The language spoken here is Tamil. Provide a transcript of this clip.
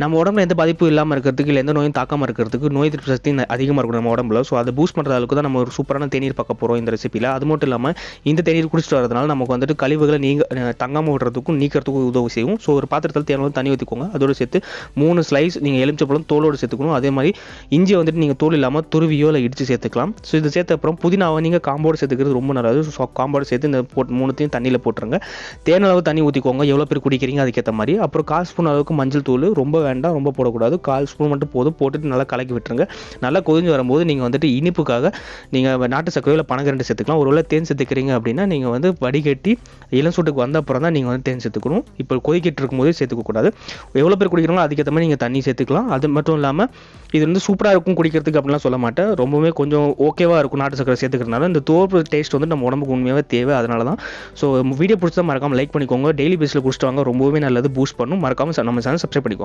நம்ம உடம்புல எந்த பாதிப்பும் இல்லாமல் இருக்கிறதுக்கு இல்லை எந்த நோயும் தாக்காமல் இருக்கிறதுக்கு நோய் எதிர்ப்பு சக்தி அதிகமாக இருக்கும் நம்ம உடம்புல. ஸோ அதை பூஸ்ட் பண்ணுற அளவுக்கு தான் நம்ம ஒரு சூப்பரான தேநீர் பார்க்க போகிறோம் இந்த ரெசிபியில். அது மட்டும் இல்லாமல் இந்த தேநீர் குடிச்சிட்டு வரதுனால நமக்கு வந்துட்டு கழிவுகளை தங்காமல் விடுறதுக்கும் நீக்கிறதுக்கும் உதவி செய்யும். ஸோ ஒரு பாத்திரத்தில் தேவையான தண்ணி ஊற்றிக்கோங்க. அதோடு சேர்த்து 3 ஸ்லைஸ் நீங்கள் எலுமிச்சப்பழம் தோலோடு சேர்த்துக்கணும். அதே மாதிரி இஞ்சி வந்துட்டு நீங்கள் தோல் இல்லாமல் துருவியோ இல்லை இடித்து சேர்த்துக்கலாம். ஸோ இது சேர்த்த அப்புறம் புதினாவை நீங்கள் காம்போடு சேர்த்துக்கிறது ரொம்ப நல்லது. ஸோ காம்போடு சேர்த்து இந்த 3த்தையும் தண்ணியில் போட்டுருங்க. தேனளவு தண்ணி ஊற்றிக்கோங்க, எவ்வளோ பேர் குடிக்கிறீங்க அதுக்கேற்ற மாதிரி. அப்புறம் 1/4 ஸ்பூன் அளவுக்கு மஞ்சள் தூள், ரொம்ப வேண்டாம், ரொம்ப போடக்கூடாது, 1/4 ஸ்பூன் மட்டும் போதும். போட்டுட்டு நல்லா கலக்கி விட்டுருங்க. நல்லா கொதிஞ்சு வரும்போது நீங்கள் வந்துட்டு இனிப்புக்காக நீங்கள் நாட்டு சர்க்கரை இல்லை பனங்கரண்டு சேர்த்துக்கலாம். ஒருவேளை தேன் சேர்த்துக்கிறீங்க அப்படின்னா நீங்கள் வந்து வடிகட்டி இளம் சூட்டுக்கு வந்த அப்புறம் தான் நீங்கள் வந்து தேன் சேர்த்துக்கணும். இப்போ கொதிக்கிட்டு இருக்கும்போது சேர்த்துக்கக்கூடாது. எவ்வளோ பேர் குடிக்கிறீங்களோ அதுக்கேற்ற மாதிரி நீங்கள் தண்ணி சேர்த்துக்கலாம். அது மட்டும் இல்லாமல் இது வந்து சூப்பராக இருக்கும் குடிக்கிறதுக்கு அப்படின்லாம் சொல்ல மாட்டேன். ரொம்பவே கொஞ்சம் ஓகேவாக இருக்கும் நாட்டு சர்க்கரை சேர்த்துக்கிறதுனால. இந்த தோப்பு டேஸ்ட் வந்து நம்ம உடம்புக்கு உண்மையாகவே தேவை, அதனால தான். ஸோ வீடியோ பிடிச்சா மறக்காமல் லைக் பண்ணிக்கோங்க. டெய்லி பேஸில் குடிச்சிட்டு வாங்க, ரொம்பவே நல்லது, பூஸ்ட் பண்ணும். மறக்காமல் நம்ம சேனல் சப்ஸ்கிரைப் பண்ணிக்கோங்க.